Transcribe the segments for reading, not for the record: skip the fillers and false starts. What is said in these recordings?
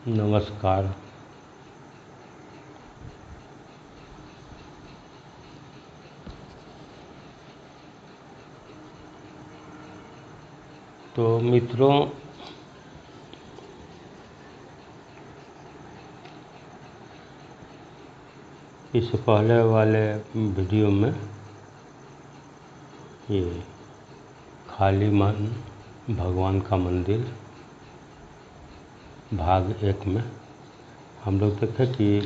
नमस्कार। तो मित्रों, इस पहले वाले वीडियो में ये खाली मन भगवान का मंदिर भाग 1 में हम लोग देखे कि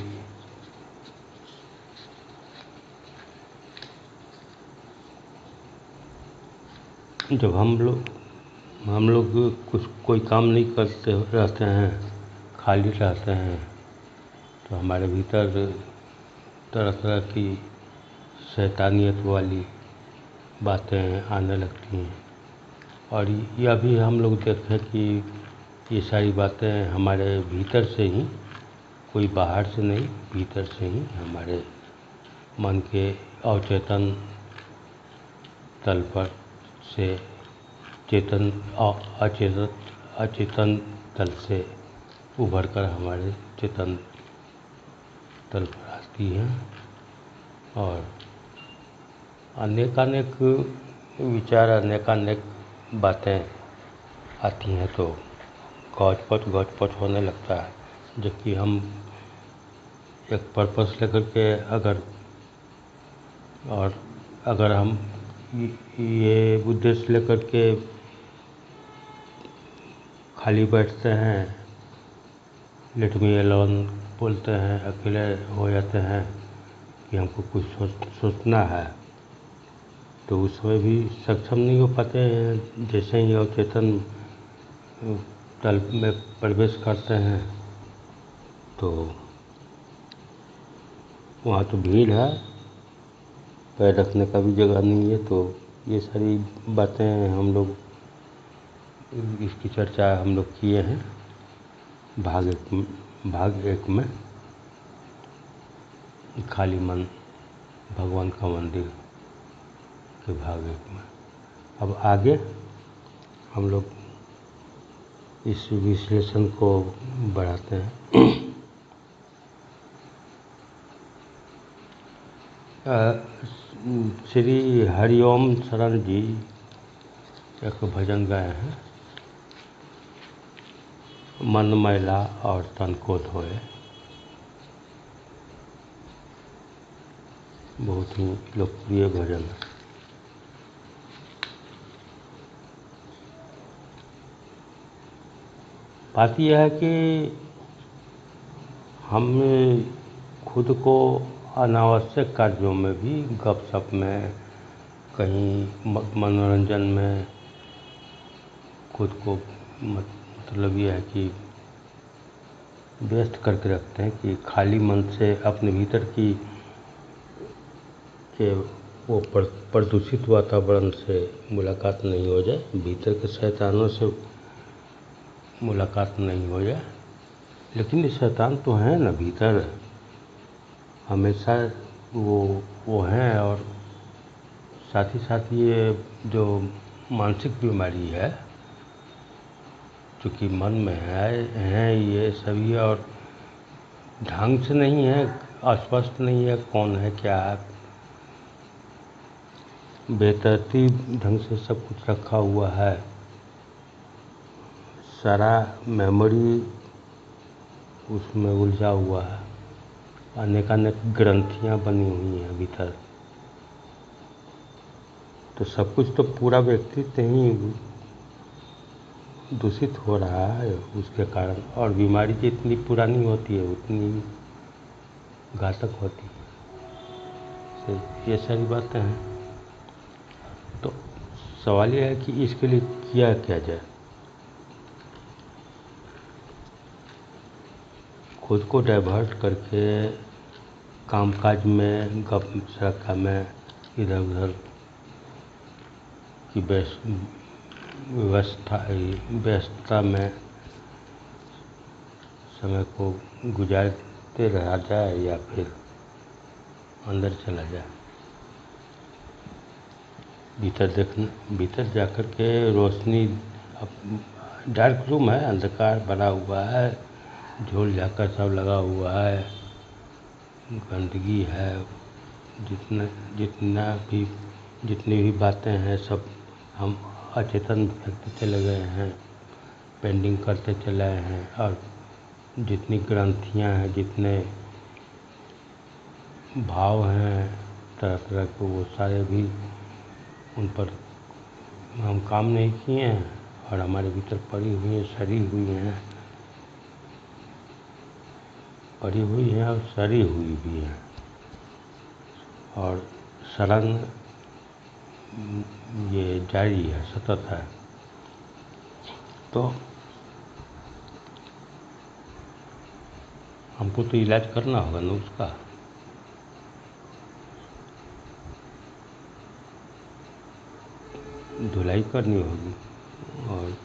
जब हम लोग कोई काम नहीं करते रहते हैं, खाली रहते हैं, तो हमारे भीतर तरह तरह की शैतानियत वाली बातें आने लगती हैं। और यह भी हम लोग देखें कि ये सारी बातें हमारे भीतर से ही, कोई बाहर से नहीं, भीतर से ही हमारे मन के अवचेतन तल पर से चेतन और अचेतन तल से उभर कर हमारे चेतन तल पर आती हैं और अनेकानेक विचार, अनेकानेक बातें आती हैं, तो गौचपट होने लगता है। जबकि हम एक पर्पस लेकर के अगर हम ये उद्देश्य लेकर के खाली बैठते हैं, लेट मी अलोन बोलते हैं, अकेले हो जाते हैं कि हमको कुछ सोचना है, तो उसमें भी सक्षम नहीं हो पाते हैं। जैसे ही अवचेतन तल में प्रवेश करते हैं तो वहाँ तो भीड़ है, पैर रखने का भी जगह नहीं है। तो ये सारी बातें हम लोग, इसकी चर्चा हम लोग किए हैं भाग 1 में, खाली मन भगवान का मंदिर के भाग 1 में। अब आगे हम लोग इस विश्लेषण को बढ़ाते हैं। श्री हरिओम शरण जी एक भजन गाए हैं, मन मैला और तन को धोए। बहुत ही लोकप्रिय भजन है। बात यह है कि हम खुद को अनावश्यक कार्यों में भी, गपशप में, कहीं मनोरंजन में खुद को मतलब यह है कि व्यस्त करके रखते हैं कि खाली मन से अपने भीतर की के वो प्रदूषित वातावरण से मुलाकात नहीं हो जाए, भीतर के शैतानों से मुलाकात नहीं हो जाए। लेकिन ये शैतान तो हैं ना भीतर, हमेशा वो हैं। और साथ ही साथ ये जो मानसिक बीमारी है, चूँकि मन में है ये सभी, और ढंग से नहीं है, अस्पष्ट नहीं है कौन है क्या है, बेतरतीब ढंग से सब कुछ रखा हुआ है। सारा मेमोरी उसमें उलझा हुआ है, अनेकानेक ग्रंथियाँ बनी हुई हैं भीतर। तो सब कुछ तो पूरा व्यक्तित्व ही दूषित हो रहा है उसके कारण। और बीमारी जितनी पुरानी होती है उतनी घातक होती है। ये सारी बातें हैं। तो सवाल यह है कि इसके लिए किया क्या जाए। खुद को डाइवर्ट करके कामकाज में, गप सड़का में, इधर उधर की व्यस्तता में समय को गुजारते रहा जाए या फिर अंदर चला जाए। भीतर जाकर के रोशनी, डार्क रूम है, अंधकार भरा हुआ है, झोल झाकर सब लगा हुआ है, गंदगी है। जितनी भी बातें हैं सब हम अचेतन फेंकते चले गए हैं, पेंटिंग करते चले आए हैं। और जितनी ग्रंथियाँ हैं, जितने भाव हैं तरह तरह के, वो सारे भी उन पर हम काम नहीं किए हैं और हमारे भीतर पड़ी हुई हैं, सड़ी हुई हैं, पड़ी हुई हैं और सड़ी हुई भी हैं। और सड़न ये जारी है, सतत है। तो हमको तो इलाज करना होगा ना उसका। धुलाई करनी होगी और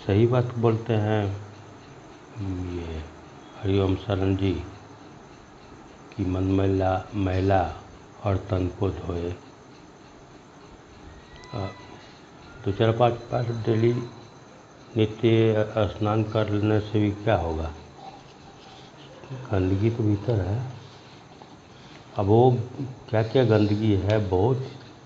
सही बात बोलते हैं ये हरिओम शरण जी कि मन मैला और तन को धोए। तो 4-5 बार डेली नित्य स्नान करने से भी क्या होगा, गंदगी तो भीतर है। अब वो क्या क्या गंदगी है, बहुत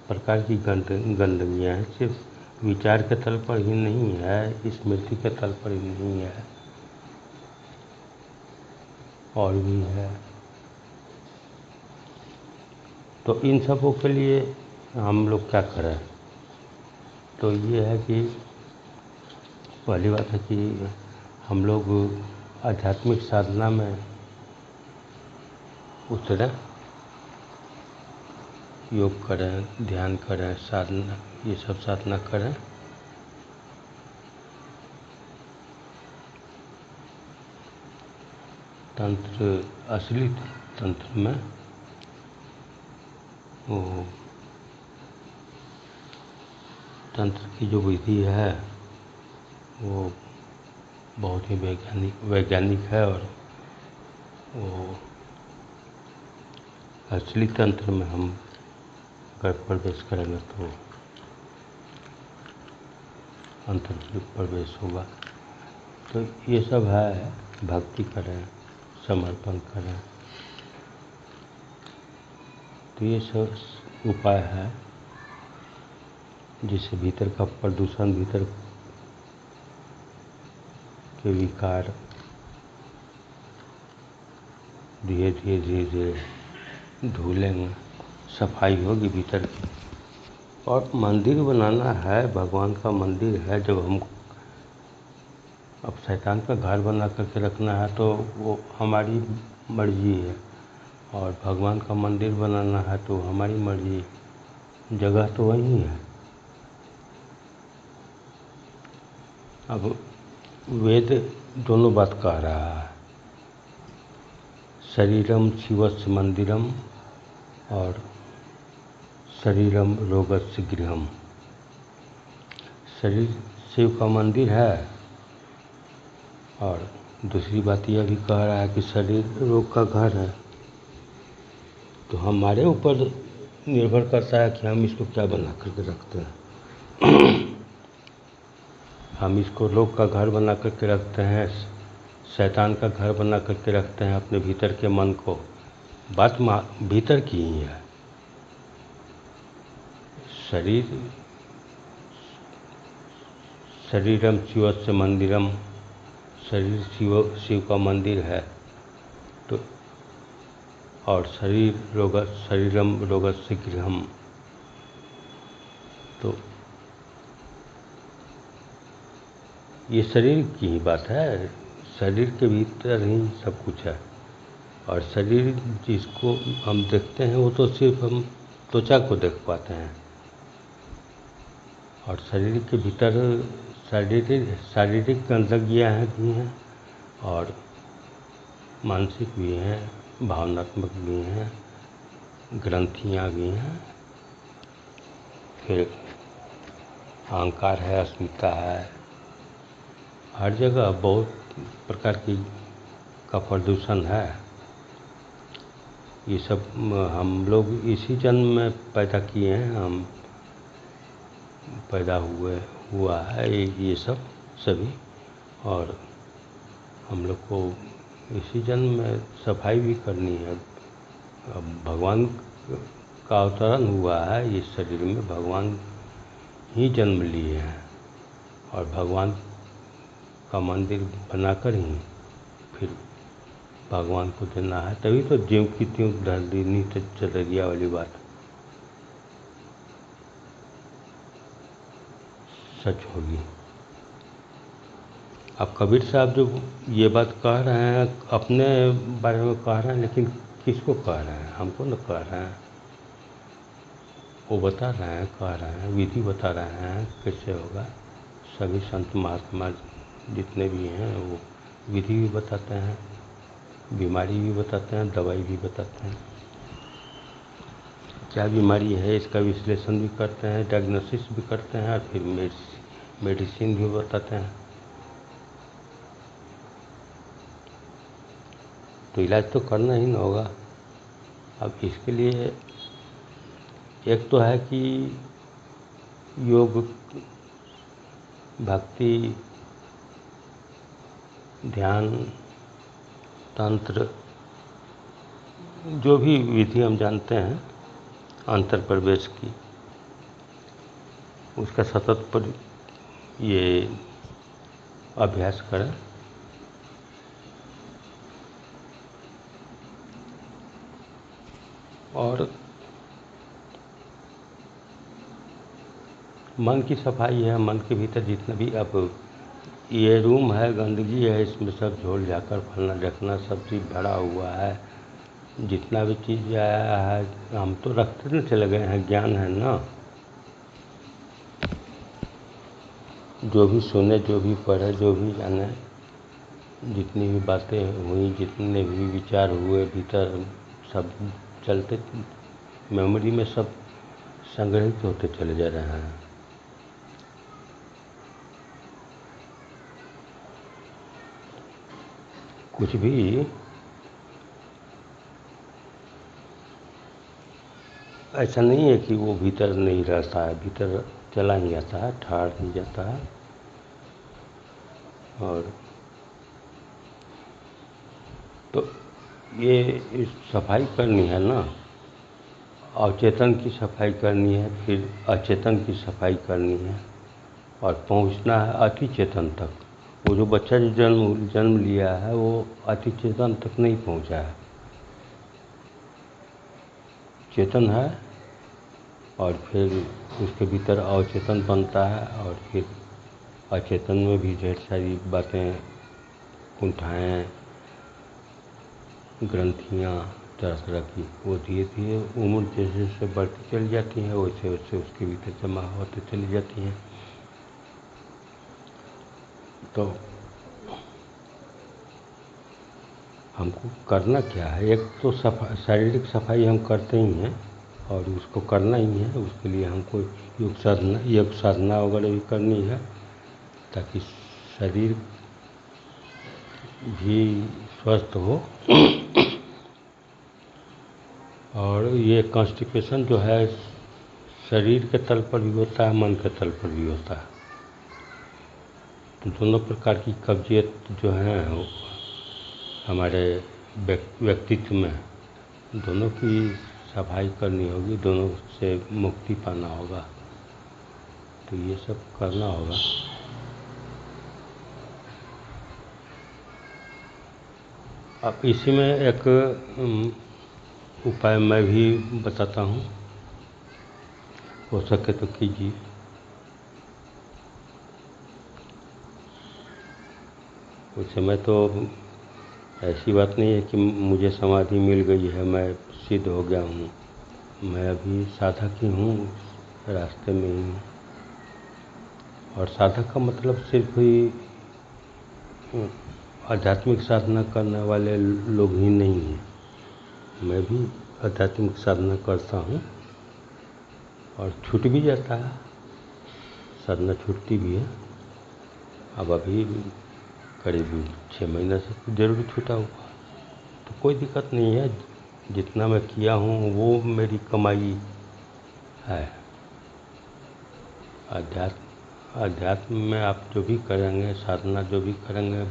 प्रकार की गंदगियाँ हैं, सिर्फ विचार के तल पर ही नहीं है, स्मृति के तल पर ही नहीं है, और भी है। तो इन सबों के लिए हम लोग क्या करें? तो ये है कि पहली बात है कि हम लोग आध्यात्मिक साधना में उतरें, योग करें, ध्यान करें, साधना, ये सब साधना करें। तंत्र, असली तंत्र में वो तंत्र की जो विधि है वो बहुत ही वैज्ञानिक है। और वो असली तंत्र में हम अगर प्रवेश करेंगे तो अंतर प्रवेश होगा। तो ये सब है, भक्ति करें, समर्पण करें। तो ये सब उपाय है जिससे भीतर का प्रदूषण, भीतर के विकार धीरे धीरे धुलेंगे, सफाई होगी भीतर की। और मंदिर बनाना है, भगवान का मंदिर है। जब हम अब शैतान का घर बना करके रखना है तो वो हमारी मर्जी है, और भगवान का मंदिर बनाना है तो हमारी मर्जी है। जगह तो वही है। अब वेद दोनों बात कह रहा है, शरीरम शिवस्य मंदिरम और शरीरम रोगस्य गृहम। शरीर शिव का मंदिर है, और दूसरी बात यह भी कह रहा है कि शरीर रोग का घर है। तो हमारे ऊपर निर्भर करता है कि हम इसको क्या बना करके रखते हैं। हम इसको रोग का घर बना करके रखते हैं, शैतान का घर बना करके रखते हैं अपने भीतर के मन को। बात भीतर की ही है। शरीरम शिवस्य मंदिरम, शरीर शिव का मंदिर है। तो और शरीरम रोगस्य गृहम। तो ये शरीर की ही बात है, शरीर के भीतर ही सब कुछ है। और शरीर जिसको हम देखते हैं वो तो सिर्फ हम त्वचा को देख पाते हैं, और शरीर के भीतर शारीरिक गंदगियाँ भी हैं, और मानसिक भी हैं, भावनात्मक भी हैं, ग्रंथियाँ भी हैं, फिर अहंकार है, अस्मिता है। हर जगह बहुत प्रकार का प्रदूषण है। ये सब हम लोग इसी जन्म में पैदा किए हैं, हम पैदा हुआ है ये सब सभी। और हम लोग को इसी जन्म में सफाई भी करनी है। अब भगवान का अवतरण हुआ है इस शरीर में, भगवान ही जन्म लिए हैं और भगवान का मंदिर बनाकर ही फिर भगवान को देना है। तभी तो ज्यों की त्यों ढल दी नीत चलेरिया वाली बात सच होगी। अब कबीर साहब जो ये बात कह रहे हैं अपने बारे में कह रहे हैं, लेकिन किसको कह रहे हैं? हमको न कह रहे हैं। वो बता रहे हैं, कह रहे हैं, विधि बता रहे हैं कैसे होगा। सभी संत महात्मा जितने भी हैं वो विधि भी बताते हैं, बीमारी भी बताते हैं, दवाई भी बताते हैं। क्या बीमारी है इसका विश्लेषण भी करते हैं, डायग्नोसिस भी करते हैं और फिर मेडिसिन भी बताते हैं। तो इलाज तो करना ही न होगा। अब इसके लिए एक तो है कि योग, भक्ति, ध्यान, तंत्र, जो भी विधि हम जानते हैं अंतर प्रवेश की, उसका सतत पर ये अभ्यास करें। और मन की सफाई है, मन के भीतर जितना भी, अब ये रूम है, गंदगी है, इसमें सब झोल झाकर फलना ढकना सब चीज़ भरा हुआ है। जितना भी चीज़ आया है हम तो रखते न चले गए हैं, ज्ञान है ना। जो भी सुने, जो भी पढ़े, जो भी जाने, जितनी भी बातें हुई, जितने भी विचार हुए भीतर, सब चलते मेमोरी में सब संग्रहित होते चले जा रहे हैं। कुछ भी ऐसा नहीं है कि वो भीतर नहीं रहता है, भीतर चला ही जाता है, ठाड़ ही जाता है। और तो ये सफाई करनी है ना, अवचेतन की सफाई करनी है, फिर अचेतन की सफाई करनी है और पहुंचना है अति चेतन तक। वो जो बच्चा जो जन्म लिया है वो अति चेतन तक नहीं पहुंचा है, चेतन है और फिर उसके भीतर अवचेतन बनता है और फिर अचेतन में भी ढेर सारी बातें, कुंठाएँ, ग्रंथियाँ तरह तरह की, वो धीरे धीरे उम्र जैसे जैसे बढ़ती चली जाती हैं वैसे वैसे उसके भीतर जमा होते चली जाती हैं। तो हमको करना क्या है? एक तो शारीरिक सफाई हम करते ही हैं और उसको करना ही है। उसके लिए हमको योग साधना वगैरह भी करनी है ताकि शरीर भी स्वस्थ हो। और ये कॉन्स्टिपेशन जो है शरीर के तल पर भी होता है, मन के तल पर भी होता है। तो दोनों प्रकार की कब्जियत जो है हमारे व्यक्तित्व में, दोनों की सफाई करनी होगी, दोनों से मुक्ति पाना होगा। तो ये सब करना होगा। अब इसी में एक उपाय मैं भी बताता हूँ, हो सके तो कीजिए। उस समय तो ऐसी बात नहीं है कि मुझे समाधि मिल गई है, मैं सिद्ध हो गया हूँ। मैं अभी साधक ही हूँ, रास्ते में ही हूँ। और साधक का मतलब सिर्फ ही आध्यात्मिक साधना करने वाले लोग ही नहीं हैं। मैं भी आध्यात्मिक साधना करता हूँ और छूट भी जाता है, साधना छूटती भी है। अब अभी करीब 6 महीने से जरूर छूटा हुआ, तो कोई दिक्कत नहीं है। जितना मैं किया हूँ वो मेरी कमाई है। अध्यात्म में आप जो भी करेंगे, साधना जो भी करेंगे,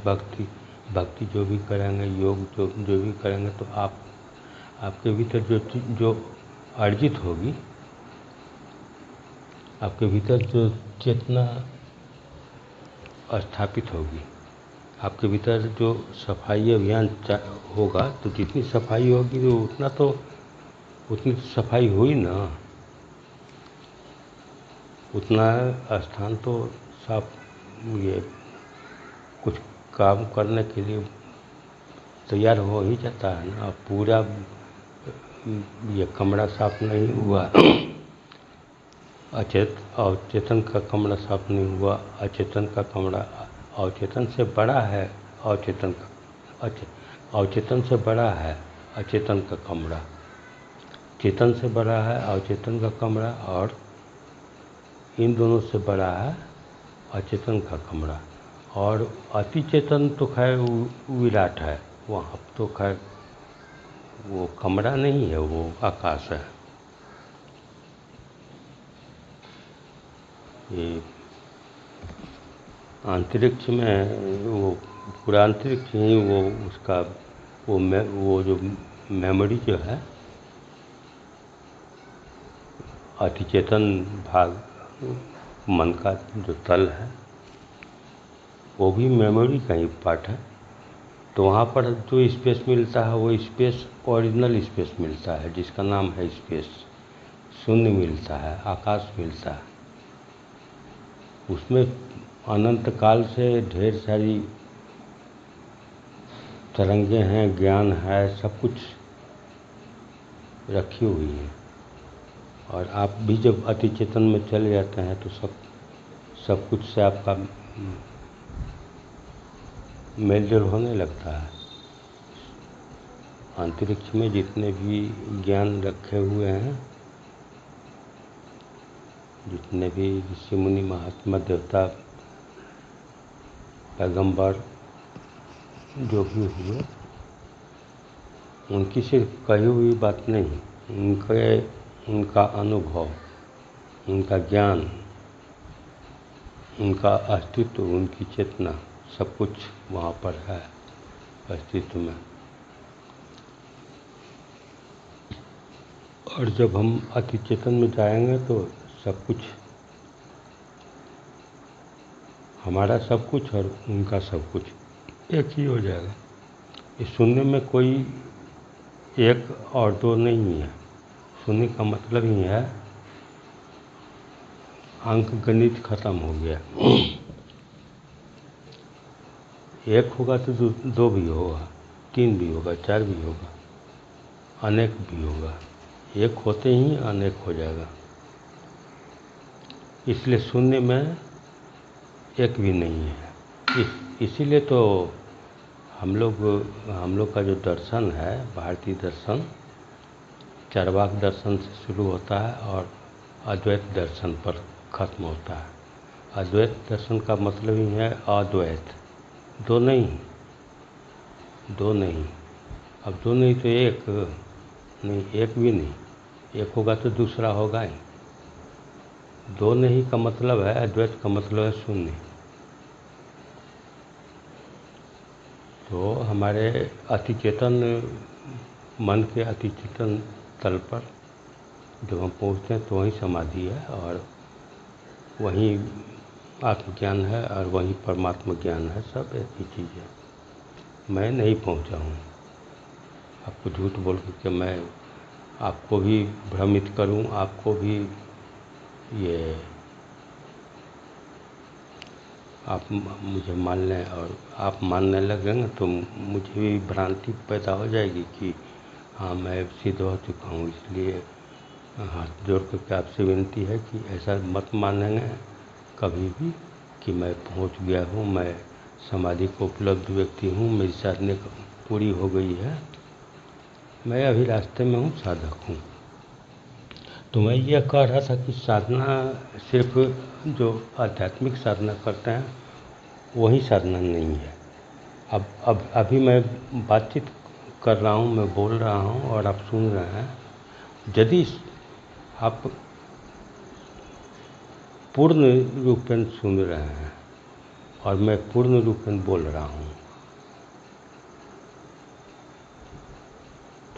भक्ति जो भी करेंगे, योग जो भी करेंगे, तो आपके भीतर जो अर्जित होगी, आपके भीतर जो चेतना स्थापित होगी, आपके भीतर जो सफाई अभियान होगा, तो जितनी सफाई होगी तो उतनी सफाई हुई ना, उतना स्थान तो साफ, ये कुछ काम करने के लिए तैयार हो ही जाता है ना। पूरा ये कमरा साफ नहीं हुआ, अवचेतन का कमरा साफ नहीं हुआ, अचेतन का कमरा अवचेतन से बड़ा है, अवचेतन से बड़ा है अचेतन का कमरा, चेतन से बड़ा है अवचेतन का कमरा, और इन दोनों से बड़ा है अचेतन का कमरा। और अति चेतन तो खैर विराट है, वहाँ तो खैर वो कमरा नहीं है, वो आकाश है। ये अंतरिक्ष में वो पूरा अंतरिक्ष ही वो उसका वो जो मेमोरी जो है, अतिचेतन भाग, मन का जो तल है, वो भी मेमोरी का ही पार्ट है। तो वहाँ पर जो स्पेस मिलता है, वो स्पेस ओरिजिनल स्पेस मिलता है, जिसका नाम है स्पेस। शून्य मिलता है, आकाश मिलता है। उसमें अनंत काल से ढेर सारी तरंगे हैं, ज्ञान है, सब कुछ रखी हुई है। और आप भी जब अति चेतन में चले जाते हैं तो सब कुछ से आपका मेल जोल होने लगता है। अंतरिक्ष में जितने भी ज्ञान रखे हुए हैं, जितने भी ऋषि मुनि महात्मा देवता पैगंबर जो भी हुए, उनकी सिर्फ कही हुई बात नहीं, उनका अनुभव, उनका ज्ञान, उनका अस्तित्व, उनकी चेतना, सब कुछ वहाँ पर है अस्तित्व में। और जब हम अति चेतन में जाएंगे तो सब कुछ, हमारा सब कुछ और उनका सब कुछ एक ही हो जाएगा। इस शून्य में कोई एक और दो नहीं है। शून्य का मतलब ही है अंक गणित खत्म हो गया। एक होगा तो दो भी होगा, तीन भी होगा, चार भी होगा, अनेक भी होगा। एक होते ही अनेक हो जाएगा। इसलिए शून्य में एक भी नहीं है। इसीलिए तो हम लोग का जो दर्शन है, भारतीय दर्शन, चार्वाक दर्शन से शुरू होता है और अद्वैत दर्शन पर खत्म होता है। अद्वैत दर्शन का मतलब ही है अद्वैत, दो नहीं। अब दो नहीं तो एक नहीं, एक भी नहीं। एक होगा तो दूसरा होगा ही। दो नहीं का मतलब है, अद्वैत का मतलब है शून्य। तो हमारे अतिचेतन मन के अतिचेतन तल पर जब हम पहुँचते हैं तो वहीं समाधि है, और वहीं आत्मज्ञान है, और वहीं परमात्मा ज्ञान है। सब एक ही चीज़ है। मैं नहीं पहुँचा हूँ। आपको झूठ बोल के मैं आपको भी भ्रमित करूं, आपको भी ये आप मुझे मान लें और आप मानने लगेंगे तो मुझे भी भ्रांति पैदा हो जाएगी कि हाँ मैं सिद्ध हो चुका हूँ। इसलिए हाथ जोड़ करके आपसे विनती है कि ऐसा मत मानेंगे कभी भी कि मैं पहुँच गया हूँ, मैं समाधि को उपलब्ध व्यक्ति हूँ, मेरी साधना पूरी हो गई है। मैं अभी रास्ते में हूँ, साधक हूँ। तो मैं यह कह रहा था कि साधना सिर्फ जो आध्यात्मिक साधना करते हैं वही साधना नहीं है। अब अभी मैं बातचीत कर रहा हूँ, मैं बोल रहा हूँ और आप सुन रहे हैं। यदि आप पूर्ण रूपेण सुन रहे हैं और मैं पूर्ण रूपेण बोल रहा हूँ।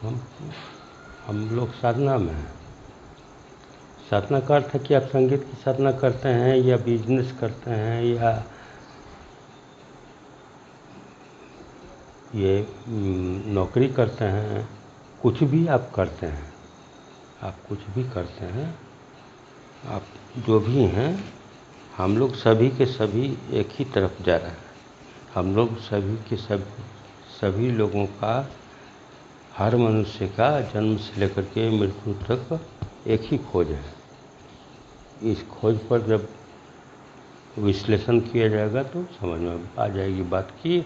तो हम लोग साधना में हैं। साधना का अर्थ है कि आप संगीत की साधना करते हैं या बिजनेस करते हैं या ये नौकरी करते हैं, कुछ भी आप करते हैं, आप कुछ भी करते हैं, आप जो भी हैं, हम लोग सभी के सभी एक ही तरफ जा रहे हैं। हम लोग सभी के सभी लोगों का, हर मनुष्य का जन्म से लेकर के मृत्यु तक एक ही खोज है। इस खोज पर जब विश्लेषण किया जाएगा तो समझ में आ जाएगी बात कि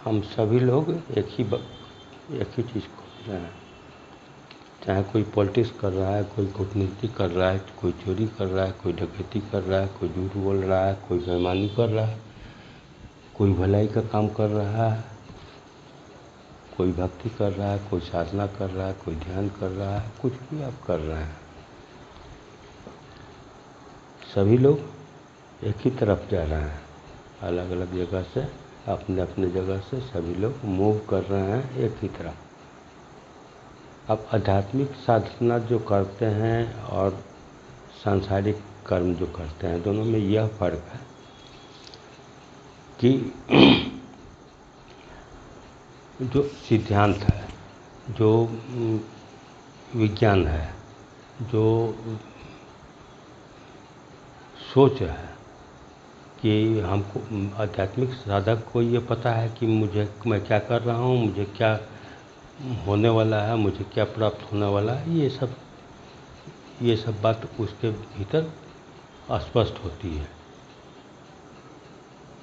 हम सभी लोग एक ही चीज़ खोज रहे हैं। चाहे कोई पॉलिटिक्स कर रहा है, कोई कूटनीति कर रहा है, कोई चोरी कर रहा है, कोई डकैती कर रहा है, कोई झूठ बोल रहा है, कोई बेईमानी कर रहा है, कोई भलाई का काम कर रहा है, कोई भक्ति कर रहा है, कोई साधना कर रहा है, कोई ध्यान कर रहा है, कुछ भी आप कर रहे हैं, सभी लोग एक ही तरफ जा रहे हैं। अलग अलग जगह से, अपने अपने जगह से सभी लोग मूव कर रहे हैं एक ही तरफ। अब आध्यात्मिक साधना जो करते हैं और सांसारिक कर्म जो करते हैं, दोनों में यह फर्क है कि जो सिद्धांत है, जो विज्ञान है, जो सोच है कि हमको आध्यात्मिक साधक को ये पता है कि मैं क्या कर रहा हूँ, मुझे क्या होने वाला है, मुझे क्या प्राप्त होने वाला है, ये सब बात उसके भीतर स्पष्ट होती है।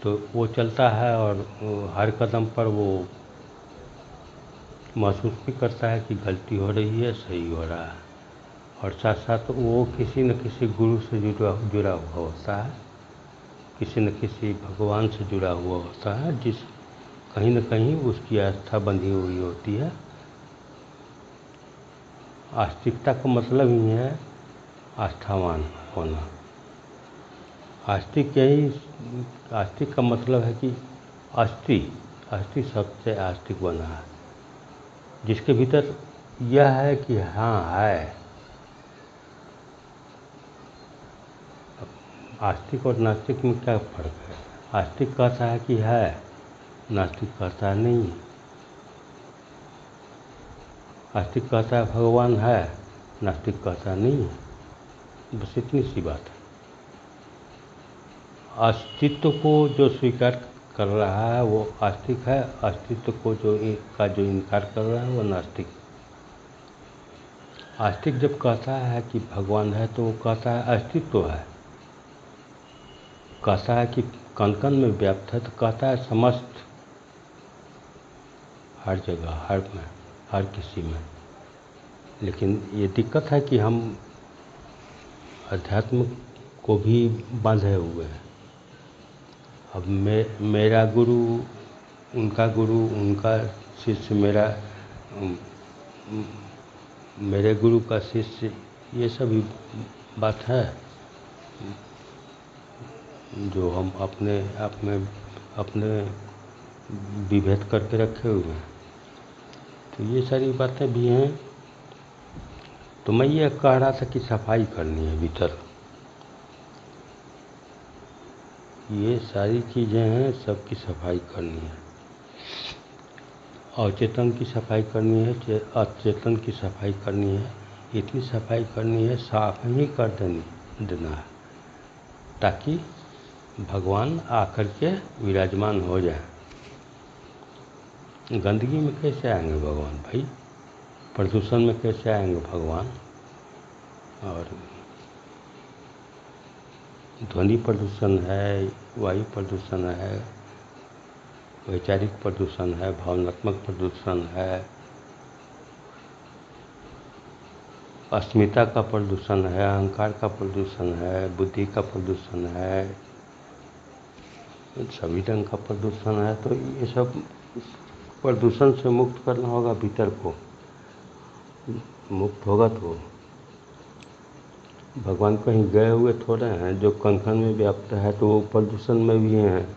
तो वो चलता है और हर कदम पर वो महसूस भी करता है कि गलती हो रही है, सही हो रहा है, और साथ साथ वो किसी न किसी गुरु से जुड़ा हुआ होता है, किसी न किसी भगवान से जुड़ा हुआ होता है, जिस कहीं न कहीं उसकी आस्था बंधी हुई होती है। आस्तिकता का मतलब ही है आस्थावान होना। आस्तिक का मतलब है कि अस्थि शब्द से आस्तिक बना है, जिसके भीतर यह है कि हाँ है। आस्तिक और नास्तिक में क्या फर्क है? आस्तिक कहता है कि है, नास्तिक कहता है नहीं। आस्तिक कहता है भगवान है, नास्तिक कहता है नहीं। बस इतनी सी बात है। अस्तित्व को जो स्वीकार कर रहा है वो आस्तिक है, अस्तित्व को जो इनकार कर रहा है वो नास्तिक। आस्तिक जब कहता है कि भगवान है तो वो कहता है अस्तित्व है, कहता है कि कण कण में व्याप्त है, तो कहता है समस्त, हर जगह, हर किसी में। लेकिन ये दिक्कत है कि हम अध्यात्म को भी बांधे हुए हैं। अब मेरा गुरु, उनका शिष्य मेरे गुरु का शिष्य, ये सभी बात है जो हम अपने आप में अपने विभेद करके रखे हुए हैं। तो ये सारी बातें भी हैं। तो मैं ये कह रहा था कि सफाई करनी है भीतर। ये सारी चीज़ें हैं, सबकी सफाई करनी है। अवचेतन की सफाई करनी है, अचेतन की सफाई करनी है। इतनी सफाई करनी है, साफ ही कर देना है, ताकि भगवान आकर के विराजमान हो जाए। गंदगी में कैसे आएंगे भगवान भाई? प्रदूषण में कैसे आएंगे भगवान? और ध्वनि प्रदूषण है, वायु प्रदूषण है, वैचारिक प्रदूषण है, भावनात्मक प्रदूषण है, अस्मिता का प्रदूषण है, अहंकार का प्रदूषण है, बुद्धि का प्रदूषण है, सभी ढंग का प्रदूषण है। तो ये सब प्रदूषण से मुक्त करना होगा भीतर को। मुक्त होगा तो भगवान कहीं गए हुए थोड़े हैं। जो कण-कण में व्याप्त है तो वो प्रदूषण में भी हैं।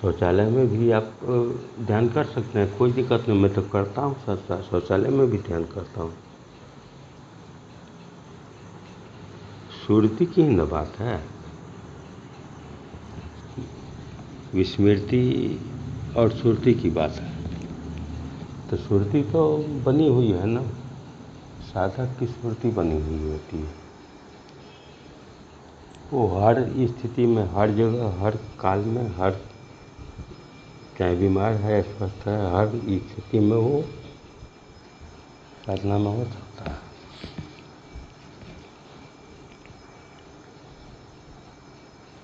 शौचालय में भी आप ध्यान कर सकते हैं, कोई दिक्कत नहीं। मैं तो करता हूँ, साथ-साथ शौचालय में भी ध्यान करता हूँ। सुरती की ही न बात है। विस्मृति और सुरती की बात है। तो सुरती तो बनी हुई है ना, साधक की स्मृति बनी हुई होती है। वो हर स्थिति में, हर जगह, हर काल में, हर चाहे बीमार है, स्वस्थ है, हर स्थिति में वो साधना में हो सकता है।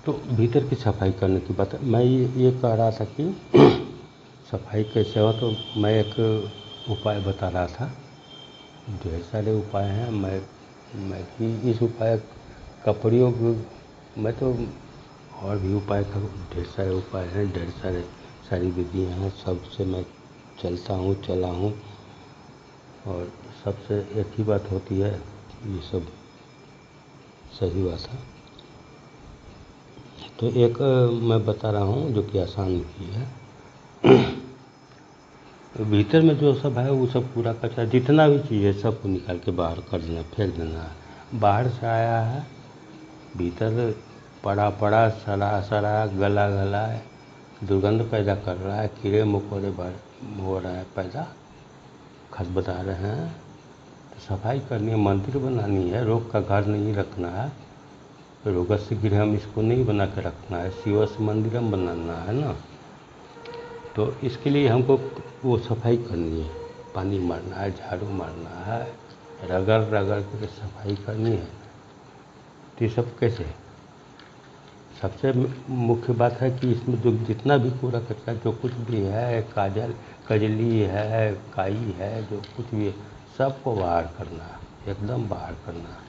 तो भीतर की सफाई करने की बात है। मैं ये कह रहा था कि सफाई कैसे हो, तो मैं एक उपाय बता रहा था। ढेर सारे उपाय हैं। मैं भी इस उपाय का प्रयोग, मैं तो और भी उपाय का, ढेर सारे उपाय हैं, ढेर सारी विधियाँ हैं, सबसे मैं चलता हूँ, चला हूँ। और सबसे एक ही बात होती है, ये सब सही बात है। तो एक मैं बता रहा हूँ जो कि आसान भी है। भीतर में जो सब है वो सब पूरा कचरा, जितना भी चीज़ है सबको निकाल के बाहर कर देना, फेंक देना है। बाहर से आया है, भीतर पड़ा पड़ा, सड़ा सड़ा, गला गला है, दुर्गंध पैदा कर रहा है, कीड़े मकोड़े हो रहा है पैदा, खदबदा रहे हैं। तो सफाई करनी है, मंदिर बनानी है, रोग का घर नहीं रखना है। रोगस्य गृहम इसको नहीं बना के रखना है, शिवस्य मंदिरम बनाना है ना। तो इसके लिए हमको वो सफाई करनी है, पानी मारना है, झाड़ू मारना है, रगड़ रगड़ के सफाई करनी है। तो ये सब कैसे? सबसे मुख्य बात है कि इसमें जो जितना भी कूड़ा कचरा जो कुछ भी है, कजली है, काई है, जो कुछ भी है, सबको बाहर करना है, एकदम बाहर करना है।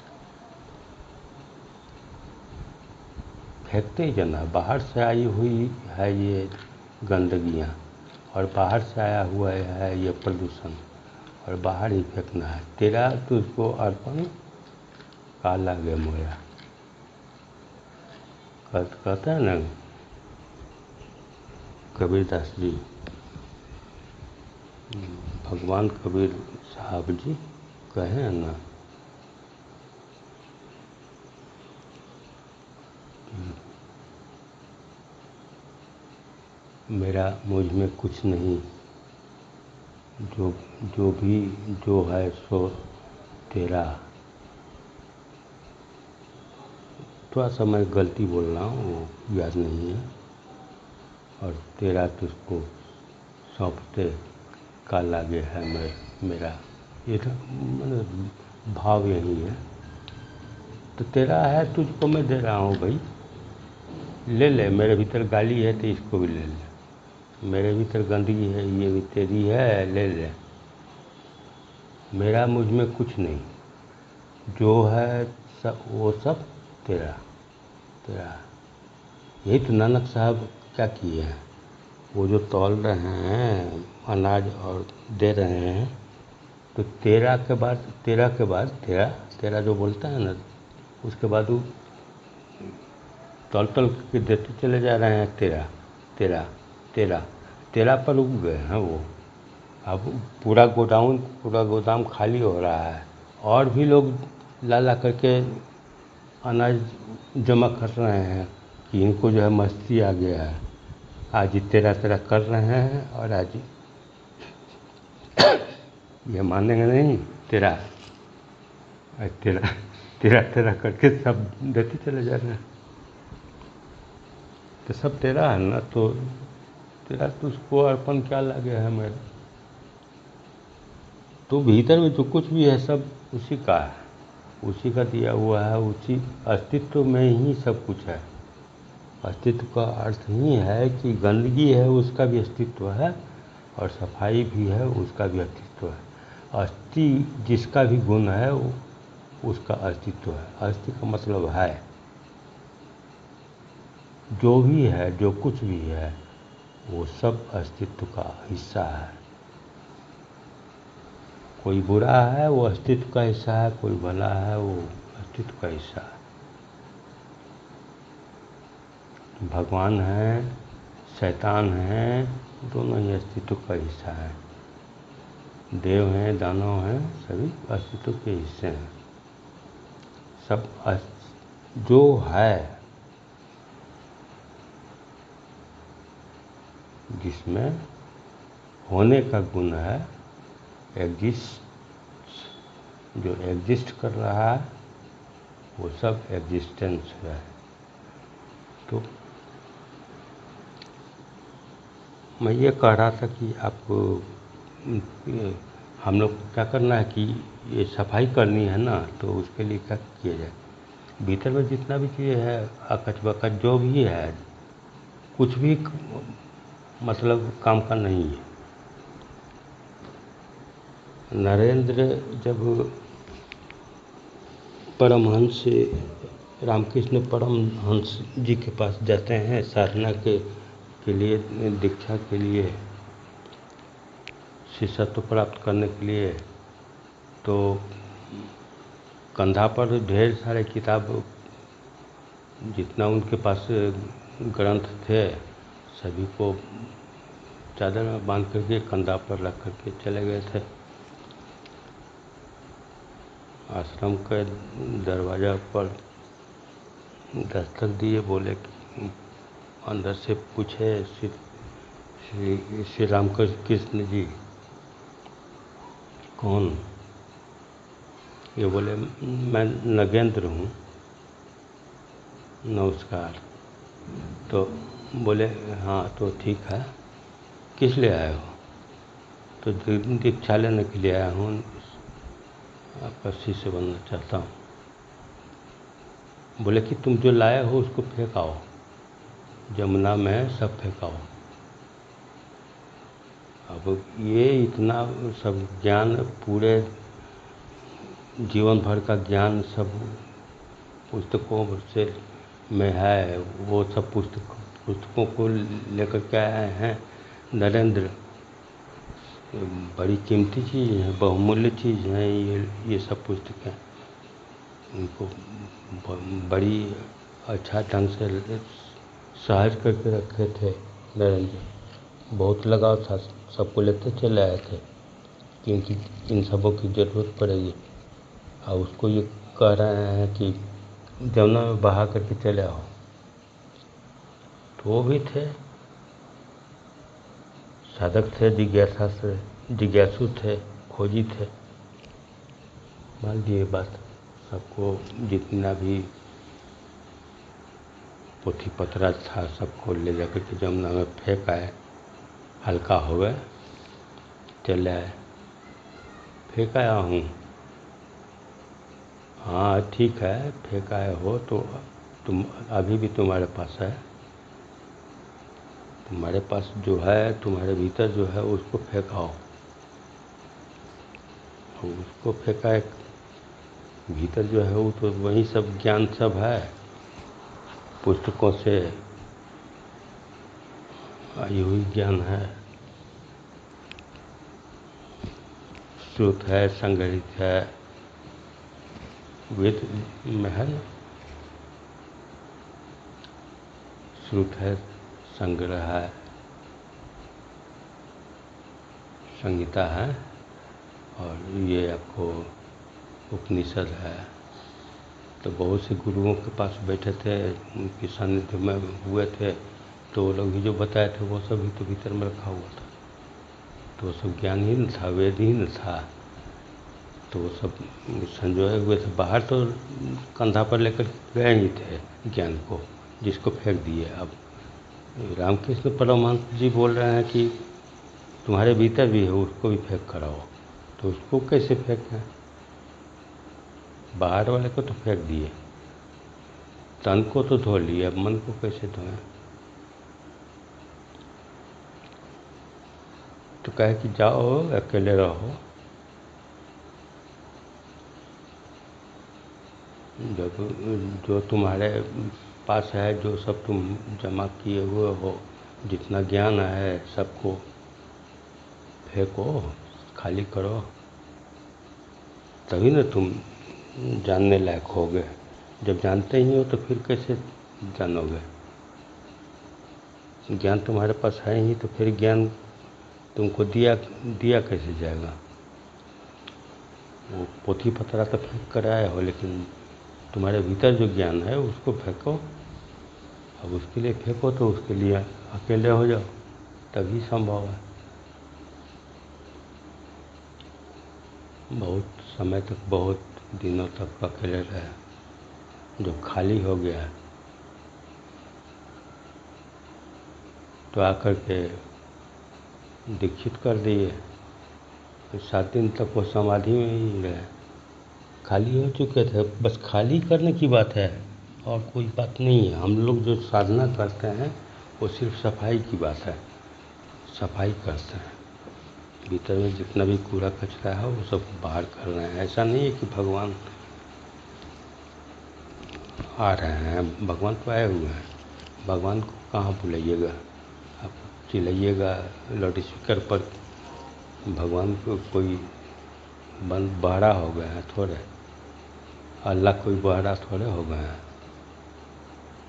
फेंकते ही जाना। बाहर से आई हुई है ये गंदगियाँ, और बाहर से आया हुआ है ये प्रदूषण, और बाहर ही फेंकना है। तेरा तुझको अर्पण काला गे मोया, कहते हैं ना कबीरदास जी, भगवान कबीर साहब जी कहे हैं ना, मेरा मुझ में कुछ नहीं, जो जो भी जो है सो तेरा। थोड़ा सा मैं गलती बोल रहा हूँ, वो याद नहीं है। और तेरा तुझको सौंपते का लागे है मेरा, ये तो मतलब भाव यही है। तो तेरा है, तुझको मैं दे रहा हूँ भाई, ले ले। मेरे भीतर गाली है तो इसको भी ले ले। मेरे भीतर गंदगी है, ये भी तेरी है, ले ले। मेरा मुझ में कुछ नहीं, जो है सब वो सब तेरा तेरा। यही तो नानक साहब क्या किए हैं, वो जो तौल रहे हैं अनाज और दे रहे हैं, तो तेरा के बाद तेरा तेरा जो बोलता है ना, उसके बाद वो तौल तौल के देते चले जा रहे हैं। तेरा तेरा तेरा तेरा पर उग गए हैं वो। अब पूरा गोदाम खाली हो रहा है, और भी लोग ला ला करके अनाज जमा कर रहे हैं कि इनको जो है मस्ती आ गया है, आज ही तेरा तेरा कर रहे हैं। और आज ये मानेंगे नहीं, तेरा तेरा तेरा तेरा करके सब देते चले जा रहे हैं। तो सब तेरा है ना, तो तेरा तुझको अर्पण क्या लगे है मेरे। तो भीतर में जो कुछ भी है सब उसी का है, उसी का दिया हुआ है, उसी अस्तित्व में ही सब कुछ है। अस्तित्व का अर्थ ही है कि गंदगी है उसका भी अस्तित्व है, और सफाई भी है उसका भी अस्तित्व है। अस्थि जिसका भी गुण है वो उसका अस्तित्व है। अस्थि का मतलब है, जो भी है, जो कुछ भी है, वो सब अस्तित्व का हिस्सा है। कोई बुरा है वो अस्तित्व का हिस्सा है, कोई भला है वो अस्तित्व का हिस्सा है। भगवान है, शैतान है, दोनों ही अस्तित्व का हिस्सा है। देव हैं, दानव हैं, सभी अस्तित्व के हिस्से हैं। सब जो है, जिसमें होने का गुण है, जो एग्जिस्ट कर रहा है, वो सब एग्जिस्टेंस है। तो मैं ये कह रहा था कि आपको हम लोग क्या करना है कि ये सफाई करनी है ना, तो उसके लिए क्या किया जाए। भीतर में जितना भी चीज़ है, अकच बकच जो भी है, कुछ भी मतलब काम का नहीं है। नरेंद्र जब परमहंस रामकृष्ण परमहंस जी के पास जाते हैं साधना के लिए, दीक्षा के लिए, शिष्यत्व प्राप्त करने के लिए, तो कंधा पर ढेर सारे किताब, जितना उनके पास ग्रंथ थे, सभी को चादर में बांध करके कंधा पर रख करके चले गए थे। आश्रम के दरवाजा पर दस्तक दिए, बोले कि अंदर से पूछे श्री रामकृष्ण जी कौन। ये बोले मैं नगेंद्र हूँ, नमस्कार। तो बोले हाँ तो ठीक है, किस लिए आए हो। तो दीक्षा लेने के लिए आया हूँ, आपका शिष्य बनना चाहता हूँ। बोले कि तुम जो लाए हो उसको फेंकाओ, जमुना में सब फेंकाओ। अब ये इतना सब ज्ञान, पूरे जीवन भर का ज्ञान सब पुस्तकों से में है, वो सब पुस्तकों को लेकर के आए हैं नरेंद्र। बड़ी कीमती चीज़ है, बहुमूल्य चीज़ है ये सब पुस्तकें। उनको बड़ी अच्छा ढंग से सहज करके रखे थे नरेंद्र। बहुत लगाव था, सबको लेते चले आए थे क्योंकि इन सबों की ज़रूरत पड़ेगी। और उसको ये कह रहे हैं कि जमुना में बहा करके चले आओ। तो वो भी थे, साधक थे, जिज्ञासु थे, खोजी थे। मान लीजिए बात, सबको जितना भी पोथी पत्रा था सबको ले जाकर के जमुना में फेंक आए। हल्का हो गए, चले आए। फेंक आया हूँ, हाँ ठीक है, फेंक आए हो तो तुम अभी भी तुम्हारे पास है, तुम्हारे पास जो है, तुम्हारे भीतर जो है उसको फेंकाओ। उसको फेंकाए, भीतर जो है वो तो वही सब ज्ञान सब है, पुस्तकों से आई हुई ज्ञान है, श्रुत है, संग्रहित है, वेद में है ना, श्रुत है, संग्रह है, संहिता है, और ये आपको उपनिषद है। तो बहुत से गुरुओं के पास बैठे थे, उनके सानिध्य में हुए थे, तो वो लोग भी जो बताए थे वो सब भी तो भीतर में रखा हुआ था। तो वो सब ज्ञानहीन था, वेदहीन था, तो वो सब संजोए हुए थे। बाहर तो कंधा पर लेकर गए ही थे ज्ञान को, जिसको फेंक दिए। अब रामकृष्ण परमहंस जी बोल रहे हैं कि तुम्हारे भीतर भी है, उसको भी फेंक कर आओ। तो उसको कैसे फेंकें, बाहर वाले को तो फेंक दिए, तन को तो धो लिए, अब मन को कैसे धोएं। तो कहे कि जाओ अकेले रहो, जब जो तुम्हारे पास है, जो सब तुम जमा किए हुए हो, जितना ज्ञान है सबको फेंको, खाली करो, तभी ना तुम जानने लायक हो गए। जब जानते ही हो तो फिर कैसे जानोगे? ज्ञान तुम्हारे पास है ही तो फिर ज्ञान तुमको दिया दिया कैसे जाएगा? वो पोथी पतरा तो फेंक कर आए हो, लेकिन तुम्हारे भीतर जो ज्ञान है उसको फेंको। अब उसके लिए फेंको तो उसके लिए अकेले हो जाओ, तभी संभव है। बहुत समय तक, बहुत दिनों तक अकेले रहे। जो खाली हो गया तो आकर के दीक्षित कर दिए। 7 दिन तक वो समाधि में ही रहे, खाली हो चुके थे। बस खाली करने की बात है और कोई बात नहीं है। हम लोग जो साधना करते हैं वो सिर्फ सफाई की बात है। सफाई करते हैं, भीतर में जितना भी कूड़ा कचरा है वो सब बाहर कर रहे हैं। ऐसा नहीं है कि भगवान आ रहे हैं, भगवान तो आए हुए हैं। भगवान को कहाँ बुलाइएगा? आप चिल्लाइएगा लाउड स्पीकर पर, भगवान को कोई बंद बहरा हो गए हैं थोड़े? अल्लाह कोई बहरा थोड़े हो गए हैं।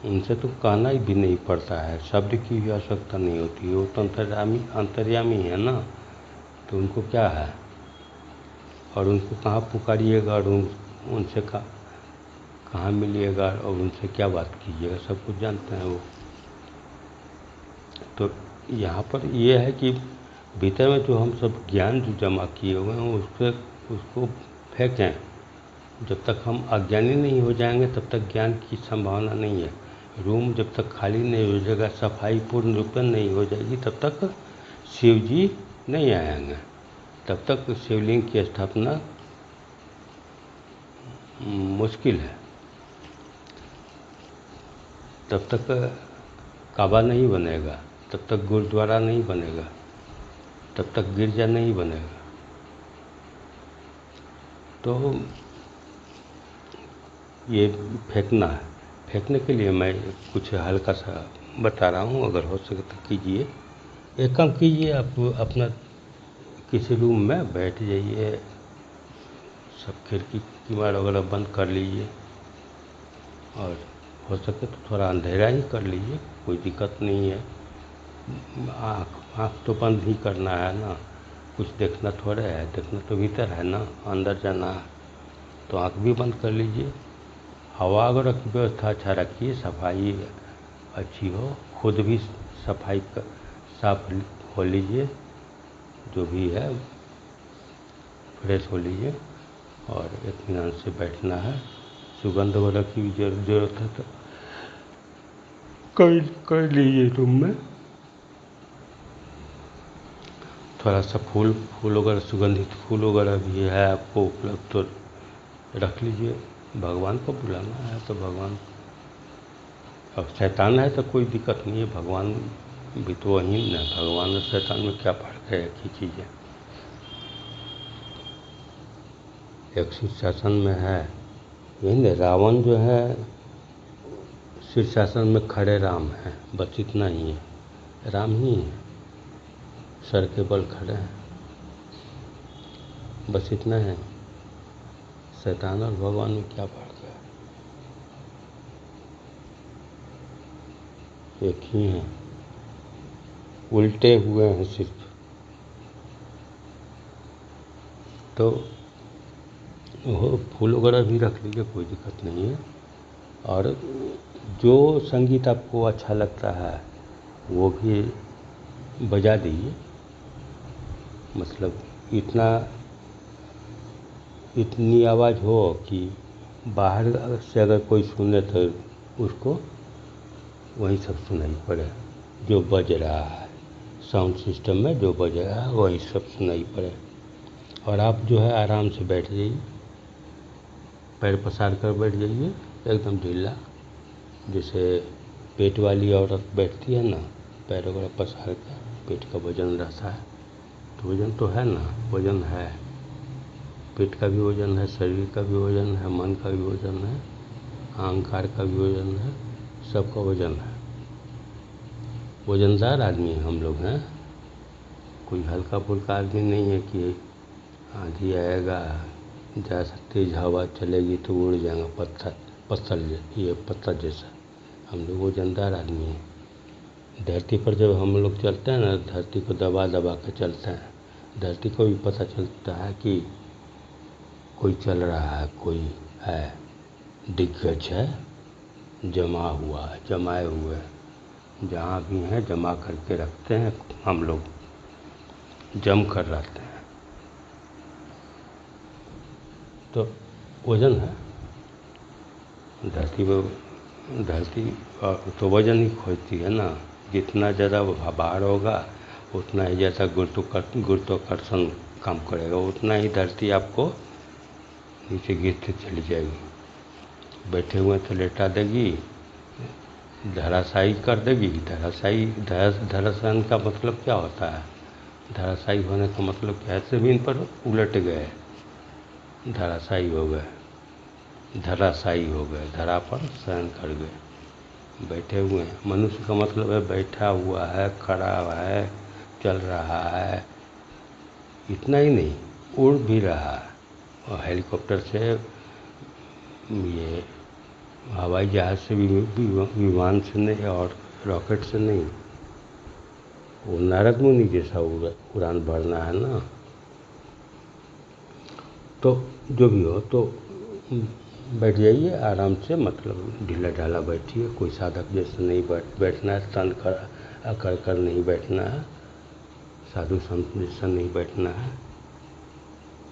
उनसे तो कहना भी नहीं पड़ता है, शब्द की भी आवश्यकता नहीं होती है। वो तो अंतर्यामी है ना, तो उनको क्या है? और उनको कहाँ पुकारिएगा और उनसे कहाँ मिलिएगा और उनसे क्या बात कीजिएगा? सब कुछ जानते हैं वो। तो यहाँ पर ये है कि भीतर में जो हम सब ज्ञान जो जमा किए हुए हैं उसको फेंकें। जब तक हम अज्ञानी नहीं हो जाएंगे तब तक ज्ञान की संभावना नहीं है। रूम जब तक खाली नहीं हो जाएगा, सफाई पूर्ण रूप में नहीं हो जाएगी, तब तक शिव जी नहीं आएंगे। तब तक शिवलिंग की स्थापना मुश्किल है। तब तक काबा नहीं बनेगा, तब तक गुरुद्वारा नहीं बनेगा, तब तक गिरजा नहीं बनेगा। तो ये फेंकना है। फेंकने के लिए मैं कुछ हल्का सा बता रहा हूँ, अगर हो सके तो कीजिए। एक काम कीजिए, आप अपना किसी रूम में बैठ जाइए, सब खिड़की किवाड़ वगैरह बंद कर लीजिए और हो सके तो थोड़ा अंधेरा ही कर लीजिए, कोई दिक्कत नहीं है। आँख तो बंद ही करना है ना, कुछ देखना थोड़े है, देखना तो भीतर है ना, अंदर जाना है। तो आँख भी बंद कर लीजिए, हवा वगैरह की व्यवस्था अच्छा रखिए, सफाई अच्छी हो, खुद भी सफाई साफ हो लीजिए, जो भी है फ्रेश हो लीजिए और इत्मीनान से बैठना है। सुगंध वगैरह की भी जरूरत है तो कर लीजिए रूम में। थोड़ा सा फूल वगैरह, सुगंधित फूल वगैरह भी है आपको उपलब्ध तो रख लीजिए। भगवान को बुलाना है तो भगवान, अब शैतान है तो कोई दिक्कत नहीं है, भगवान भी तो वही ना। भगवान और शैतान में क्या फर्क है? एक ही चीज़ है। एक शीर्षासन में है, यही ना, रावण जो है शीर्षासन में खड़े राम है, बस इतना ही है। राम ही है, सर के बल खड़े हैं, बस इतना है। शैतान और भगवान में क्या फर्क है? एक ही हैं, उल्टे हुए हैं सिर्फ। तो वो फूल वगैरह भी रख लीजिए, कोई दिक्कत नहीं है। और जो संगीत आपको अच्छा लगता है वो भी बजा दीजिए। मतलब इतनी आवाज़ हो कि बाहर से अगर कोई सुने तो उसको वही सब सुनाई पड़े, जो बज रहा है साउंड सिस्टम में, जो बज रहा है वही सब सुनाई पड़े। और आप जो है आराम से बैठ जाइए, पैर पसार कर बैठ जाइए, एकदम ढीला, जैसे पेट वाली औरत बैठती है ना, पैर वगैरह पसार कर, पेट का वजन रहता है। तो वजन तो है ना, वजन है, पेट का भी वजन है, शरीर का भी वजन है, मन का भी वजन है, अहंकार का भी वजन है, सबका वजन है। वजनदार आदमी हम लोग हैं, कोई हल्का फुल्का आदमी नहीं है कि आंधी आएगा जैसा तेज हवा चलेगी तो उड़ जाएगा ये पत्थर जैसा। हम लोग वजनदार आदमी हैं। धरती पर जब हम लोग चलते हैं ना, धरती को दबा दबा के चलते हैं। धरती को भी पता चलता है कि कोई चल रहा है, कोई है, दिग्गज है, जमाए हुए जहाँ भी हैं जमा करके रखते हैं। हम लोग जम कर रहते हैं। तो वजन है धरती तो वजन ही खोजती है ना। जितना ज़्यादा भार होगा उतना ही ज़्यादा गुरुत्वाकर्षण काम करेगा, उतना ही धरती आपको नीचे गिरती चली जाएगी। बैठे हुए तो लेटा देगी, धराशायी कर देगी। धराशायी का मतलब क्या होता है? धराशायी होने का मतलब क्या है? ज़मीन पर उलट गए, धराशायी हो गए, धरा पर शयन कर गए। बैठे हुए हैं, मनुष्य का मतलब है बैठा हुआ है, खड़ा है, चल रहा है। इतना ही नहीं, उड़ भी रहा है। और हेलीकॉप्टर से, ये हवाई जहाज़ से भी, विमान से नहीं और रॉकेट से नहीं। वो नारद मुनि जैसा उड़ान भरना है ना। तो जो भी हो, तो बैठ जाइए आराम से, मतलब ढीला ढाला बैठिए। कोई साधक जैसे नहीं बैठना है, तन अकड़ कर नहीं बैठना है, साधु संत जैसा नहीं बैठना है।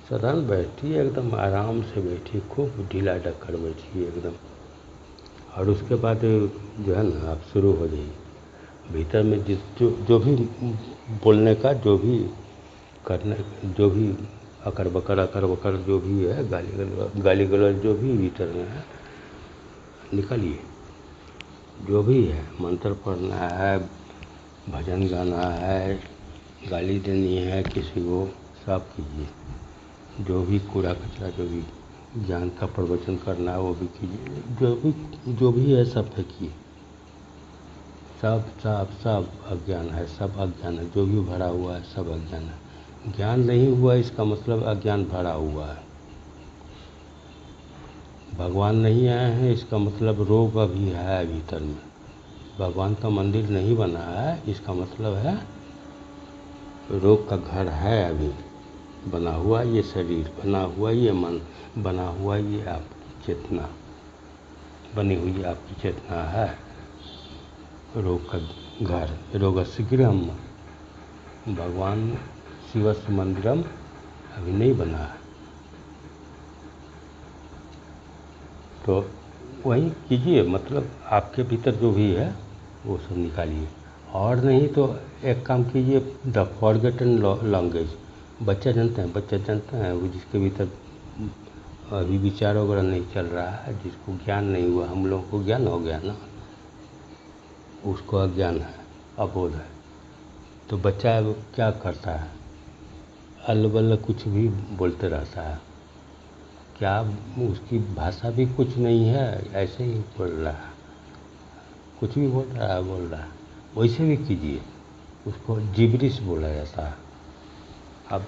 साधारण बैठिए, एकदम आराम से बैठिए, खूब ढीला ढक्कड़ बैठिए एकदम। और उसके बाद जो है ना, आप शुरू हो जाइए। भीतर में जो भी बोलने का, जो भी करने, जो भी अकड़ बकड़ जो भी है, गाली गलौज जो भी भीतर में है, निकालिए। जो भी है, मंत्र पढ़ना है, भजन गाना है, गाली देनी है किसी को, सब कीजिए। जो भी कूड़ा कचरा, जो भी ज्ञान का प्रवचन करना है वो भी कीजिए। जो भी है सब फेंकिए। सब अज्ञान है, सब अज्ञान है। जो भी भरा हुआ है सब अज्ञान है। ज्ञान नहीं हुआ इसका मतलब अज्ञान भरा हुआ है। भगवान नहीं आए हैं इसका मतलब रोग अभी है भीतर में। भगवान का मंदिर नहीं बना है इसका मतलब है रोग का घर है अभी बना हुआ। ये शरीर बना हुआ, ये मन बना हुआ, ये आपकी चेतना बनी हुई, आपकी चेतना है रोग का घर। रोगस्य गृहम्। भगवान शिवस्य मंदिरम अभी नहीं बना है। तो वही कीजिए, मतलब आपके भीतर जो भी है वो सब निकालिए। और नहीं तो एक काम कीजिए, द फॉरगेटन लैंग्वेज। बच्चा जानते हैं वो जिसके भीतर अभी विचार वगैरह नहीं चल रहा है, जिसको ज्ञान नहीं हुआ। हम लोगों को ज्ञान हो गया ना, उसको अज्ञान है, अबोध है। तो बच्चा क्या करता है? अल्ल कुछ भी बोलते रहता है। क्या उसकी भाषा भी कुछ नहीं है, ऐसे ही बोल रहा है, कुछ भी बोल रहा है। वैसे भी कीजिए, उसको जिब्रिश बोला जाता है। अब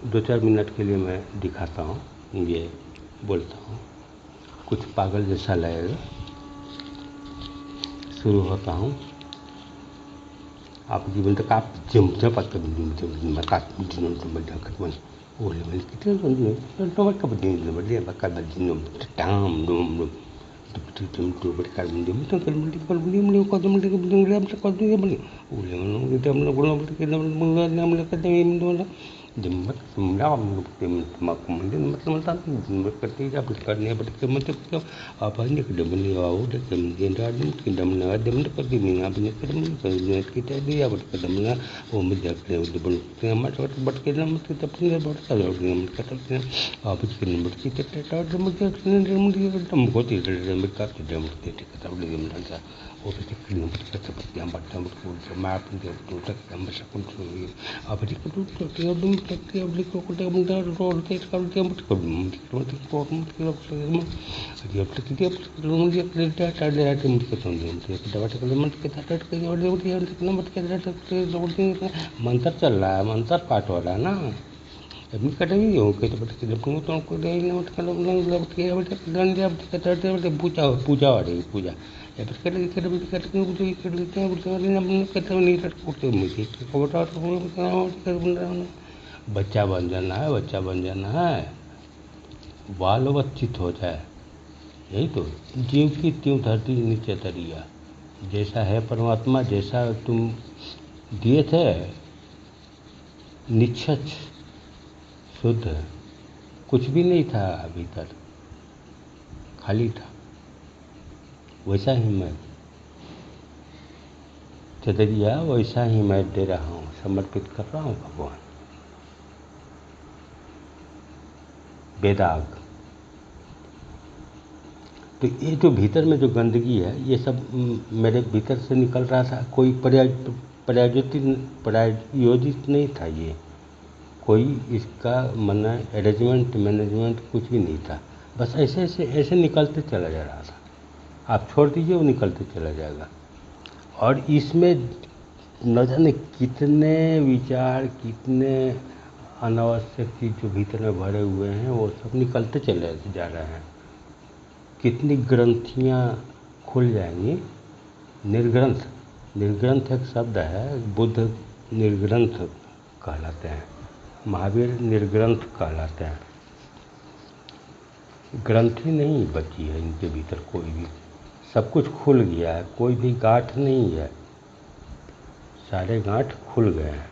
2-4 मिनट के लिए मैं दिखाता हूँ, ये बोलता हूँ, कुछ पागल जैसा लगेगा। शुरू होता हूँ। आप जीवन तक आप जमता पक मकात दिन oleh balik kita nomor kabadin balik bakal bajin tam dum tu berkal benda tu kalau beli kalau beli oleh mana kita mana guna beli kita mana kata जम्मत समझा mak kemudian macam berkati apa करने but मतलब apa ini kedemen ya udah kemudian dan kedemen ada men pergi ni apa ni kedemen kita dia ber kedemen वो मुझे उधर बोलते हैं हमारे but के नंबर की तब नहीं बढ़ता है नंबर का तब आप इसके नंबर की तब मुझे एकदम होती है नंबर का नंबर के तब लगे मिलता वो भी के नंबर का तब हम बढ़ता हम को मैप के तो तक नंबर से कुछ आप ठीक तो के अब लिखो को तब मुझे रोड के कर के मत कर ये अब तक ये मुझे क्रेडिट कार्ड ले आते मुझे तो मुझे दवा के नंबर के तक के नंबर के मंत्र चल रहा है, मंत्र पाठ हो रहा है ना। अपनी कटेंगे हो कहते बट तो पूजा पूजा हो रही पूजा बच्चा बन जाना है, बच्चा बन जाना है, बाल बच्चित हो जाए, यही तो। जीव की त्यों धरती नीचे तरिया, जैसा है परमात्मा, जैसा तुम दिए थे निश्चच शुद्ध, कुछ भी नहीं था भीतर, खाली था, वैसा ही मैं चतरिया, वैसा ही मैं दे रहा हूँ, समर्पित कर रहा हूँ भगवान। वेदाग। तो ये जो भीतर में जो गंदगी है, ये सब मेरे भीतर से निकल रहा था, कोई प्रायोजित नहीं था, ये कोई इसका मना अरेंजमेंट मैनेजमेंट कुछ भी नहीं था, बस ऐसे ऐसे ऐसे निकलते चला जा रहा था। आप छोड़ दीजिए, वो निकलते चला जाएगा। और इसमें न जाने कितने विचार, कितने अनावश्यक चीज़ जो भीतर में भरे हुए हैं, वो सब निकलते चले जा रहे हैं। कितनी ग्रंथियाँ खुल जाएंगी। निर्ग्रंथ, निर्ग्रंथ एक शब्द है, बुद्ध निर्ग्रंथ कहलाते हैं, महावीर निर्ग्रंथ कहलाते हैं। ग्रंथि नहीं बची है इनके भीतर कोई भी, सब कुछ खुल गया है, कोई भी गांठ नहीं है, सारे गांठ खुल गए हैं,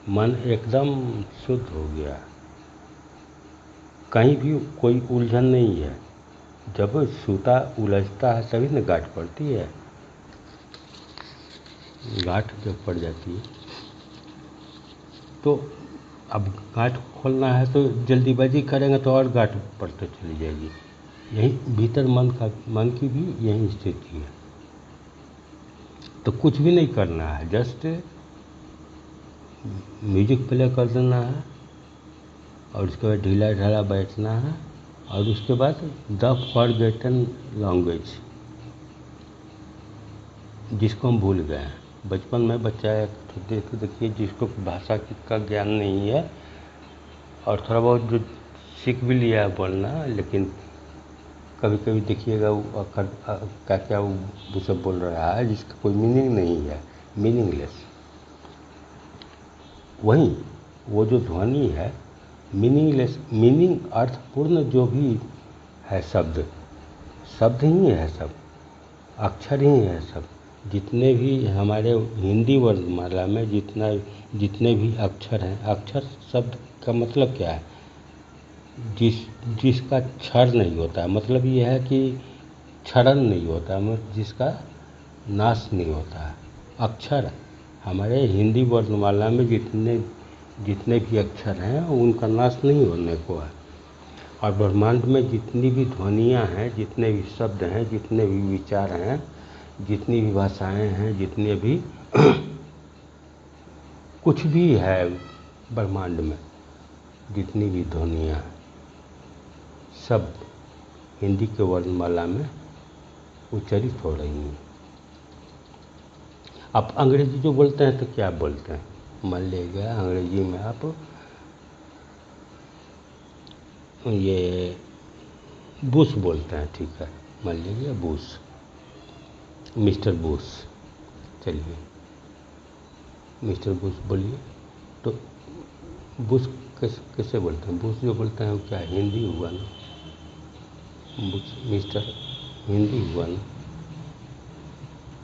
मन एकदम शुद्ध हो गया, कहीं भी कोई उलझन नहीं है। जब सूता उलझता है तभी ना गांठ पड़ती है, गांठ जब पड़ जाती है तो अब गांठ खोलना है तो जल्दीबाजी करेंगे तो और गांठ पड़ते चली जाएगी। यही भीतर मन की भी यही स्थिति है। तो कुछ भी नहीं करना है, जस्ट म्यूजिक प्ले कर देना है और उसके बाद ढीला ढाला बैठना है, और उसके बाद द फॉरगेटन लैंग्वेज, जिसको हम भूल गए हैं। बचपन में बच्चा एक देखिए जिसको भाषा का ज्ञान नहीं है और थोड़ा बहुत जो सीख भी लिया है बोलना, लेकिन कभी कभी देखिएगा वो क्या क्या वो सब बोल रहा है जिसका कोई मीनिंग नहीं है, मीनिंगलेस। वहीं वो जो ध्वनि है मीनिंगलेस, मीनिंग अर्थपूर्ण जो भी है, शब्द शब्द ही है, सब अक्षर ही है, सब जितने भी हमारे हिंदी वर्णमाला में जितने भी अक्षर हैं, अक्षर शब्द का मतलब क्या है, जिसका क्षर नहीं होता है, मतलब ये है कि क्षरण नहीं होता है, मतलब जिसका नाश नहीं होता है। अक्षर हमारे हिंदी वर्णमाला में जितने भी अक्षर हैं उनका नाश नहीं होने को है। और ब्रह्मांड में जितनी भी ध्वनियाँ हैं, जितने भी शब्द हैं, जितने भी विचार हैं, जितनी भी भाषाएं हैं, जितने भी कुछ भी है ब्रह्मांड में, जितनी भी ध्वनियाँ हैं, सब हिंदी के वर्णमाला में उच्चारित हो रही हैं। आप अंग्रेजी जो बोलते हैं तो क्या बोलते हैं, मान लीजिएगा अंग्रेजी में आप ये बुश बोलते हैं, ठीक है, मान लीजिए बुश, मिस्टर बुश, चलिए मिस्टर बुश बोलिए, तो बुश कैसे बोलते हैं, बुश जो बोलते हैं वो क्या हिंदी हुआ ना, बुश मिस्टर हिंदी हुआ ना।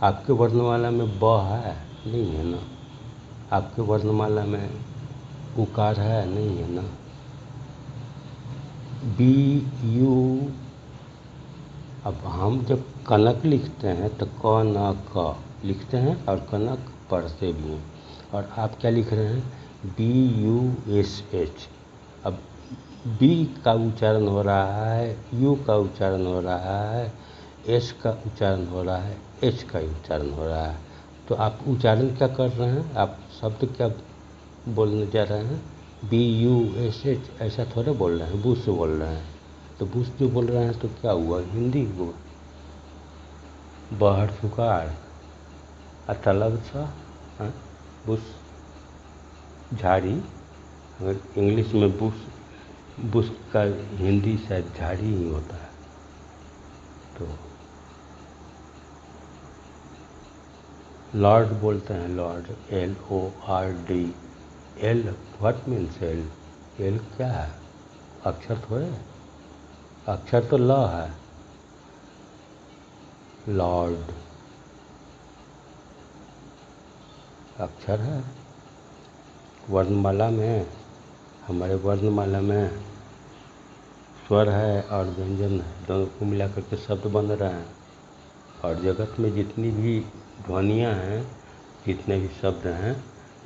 आपके वर्णमाला में ब है नहीं है ना, आपके वर्णमाला में उकार है नहीं है ना, बी यू। अब हम जब कनक लिखते हैं तो क न क लिखते हैं और कनक पढ़ते भी हैं, और आप क्या लिख रहे हैं, BUSH। अब बी का उच्चारण हो रहा है, यू का उच्चारण हो रहा है, एस का उच्चारण हो रहा है, एच का उच्चारण हो रहा है। तो आप उच्चारण क्या कर रहे हैं, आप शब्द क्या बोलने जा रहे हैं, BUSH, ऐसा थोड़े बोल रहे हैं, बुश बोल रहे हैं। तो बुश जो बोल रहे हैं तो क्या हुआ, हिंदी हुआ। बहर फुकार तलब था, बुश झाड़ी अगर इंग्लिश में बुश का हिंदी शायद झाड़ी ही होता है। तो लॉर्ड बोलते हैं, Lord, LORD। L what means L? L क्या है? अक्षर थोड़े, अक्षर तो ल है। लॉर्ड अक्षर है। वर्णमाला में, हमारे वर्णमाला में स्वर है और व्यंजन है, दोनों को मिला करके शब्द बन रहे हैं। और जगत में जितनी भी ध्वनियाँ हैं, जितने भी शब्द हैं,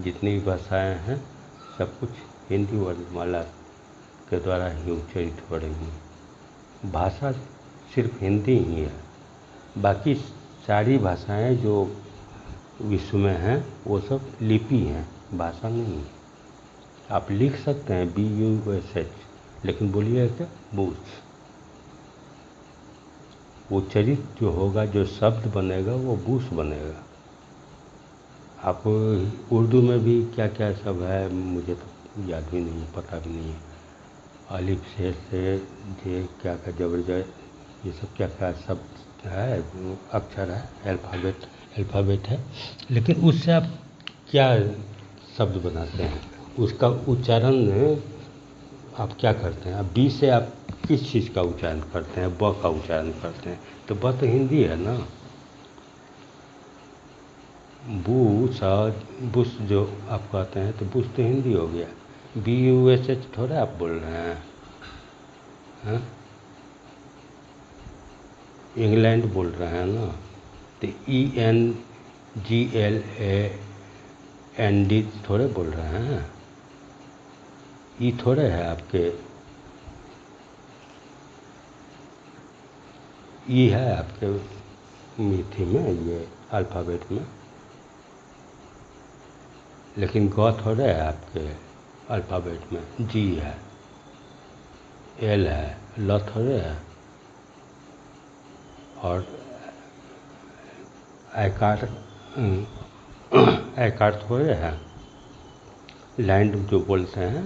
जितनी भी भाषाएं हैं, सब कुछ हिंदी वर्णमाला के द्वारा ही उच्चारित हो रही हैं। भाषा सिर्फ हिंदी ही है, बाकी सारी भाषाएं जो विश्व में हैं वो सब लिपि हैं, भाषा नहीं है। आप लिख सकते हैं BUSH, लेकिन बोलिए क्या? बूस। उच्चारित जो होगा, जो शब्द बनेगा वो बूस बनेगा। आप उर्दू में भी क्या क्या सब है, मुझे तो याद भी नहीं, पता भी नहीं है। अलिफ से जे, क्या क्या जबर, ये सब क्या क्या शब्द है, अक्षर है, अल्फ़ाबेट है। लेकिन उससे आप क्या शब्द बनाते हैं, उसका उच्चारण आप क्या करते हैं? अब बी से आप किस चीज़ का उच्चारण करते हैं? ब का उच्चारण करते हैं, तो ब तो हिंदी है ना। बुश जो आप कहते हैं, तो बुश तो हिंदी हो गया। BUSH थोड़ा आप बोल रहे हैं, हाँ? इंग्लैंड बोल रहे हैं ना, तो ENGLAND थोड़े बोल रहे हैं। ई थोड़े है आपके, ई है आपके मीठी में, ये अल्फ़ाबेट में। लेकिन ग थोड़े है आपके अल्फ़ाबेट में, जी है, एल है, ल थोड़े है। और आकार आकार थोड़े है। लैंड जो बोलते हैं,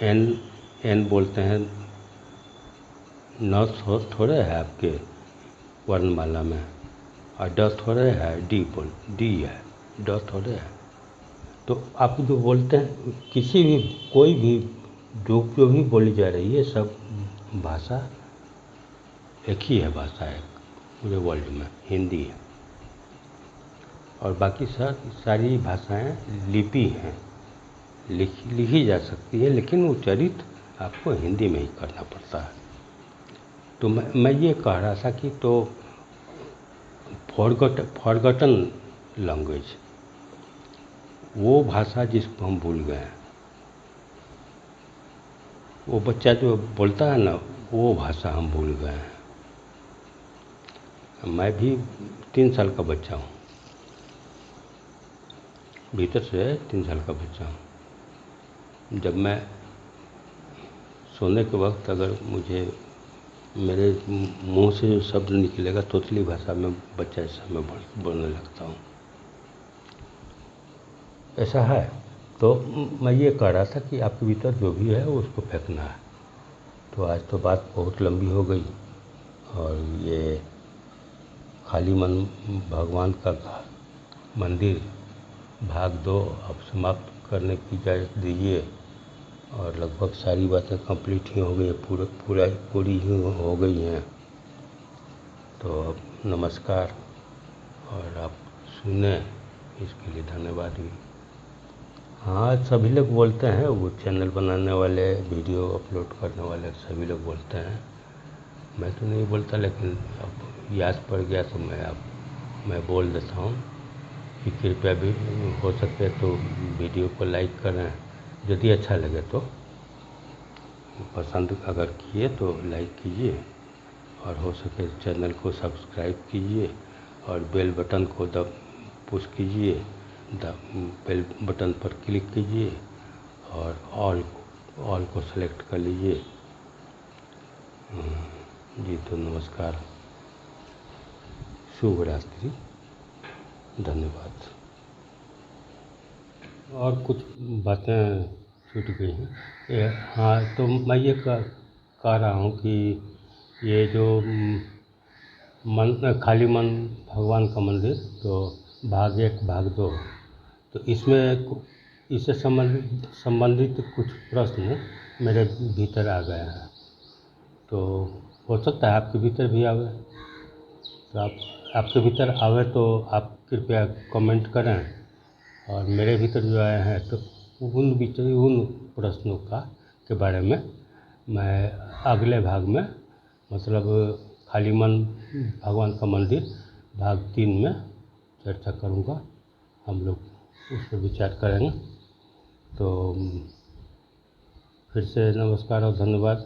एन बोलते हैं, न थोड़े है आपके वर्णमाला में। और ड थोड़े है, डी है, ड थोड़े है। तो आप जो बोलते हैं, किसी भी, कोई भी जो भी बोली जा रही है, सब भाषा एक ही है। भाषा एक पूरे वर्ल्ड में हिंदी है, और बाकी सारी भाषाएं लिपि हैं, लिखी जा सकती है, लेकिन उच्चारित आपको हिंदी में ही करना पड़ता है। तो मैं ये कह रहा था कि तो फॉरगॉटन लैंग्वेज, वो भाषा जिसको हम भूल गए हैं, वो बच्चा जो बोलता है ना, वो भाषा हम भूल गए हैं। मैं भी 3 साल का बच्चा हूँ, भीतर से 3 साल का बच्चा हूँ। जब मैं सोने के वक्त अगर मुझे, मेरे मुंह से जो शब्द निकलेगा, तोतली भाषा में बच्चा जैसा मैं बोलने लगता हूँ, ऐसा है। तो मैं ये कह रहा था कि आपके भीतर जो भी है उसको फेंकना है। तो आज तो बात बहुत लंबी हो गई, और ये खाली मन भगवान का मंदिर भाग 2 अब समाप्त करने की इजाज़त दीजिए। और लगभग सारी बातें कंप्लीट ही हो गई, पूरी ही हो गई हैं। तो अब नमस्कार, और आप सुने इसके लिए धन्यवाद भी। हाँ, सभी लोग बोलते हैं, वो चैनल बनाने वाले, वीडियो अपलोड करने वाले सभी लोग बोलते हैं। मैं तो नहीं बोलता, लेकिन अब याद पड़ गया तो मैं बोल देता हूँ कि कृपया भी हो सके तो वीडियो को लाइक करें, यदि अच्छा लगे तो। पसंद अगर किए तो लाइक कीजिए, और हो सके चैनल को सब्सक्राइब कीजिए, और बेल बटन को पुश कीजिए, बेल बटन पर क्लिक कीजिए, और ऑल को सेलेक्ट कर लीजिए। जी, तो नमस्कार, शुभ रात्रि, धन्यवाद। और कुछ बातें छूट गई हैं। हाँ, तो मैं ये कह रहा हूँ कि ये जो मन खाली मन भगवान का मंदिर, तो भाग 1 भाग 2, तो इसमें इससे संबंधित कुछ प्रश्न मेरे भीतर आ गए हैं। तो हो सकता है आपके भीतर भी आवे, तो आपके भीतर आवे तो आप कृपया कमेंट करें। और मेरे भीतर जो आए हैं तो उन प्रश्नों के बारे में मैं अगले भाग में, मतलब खाली मन भगवान का मंदिर भाग 3 में चर्चा करूँगा। हम लोग उस पर विचार करेंगे। तो फिर से नमस्कार और धन्यवाद।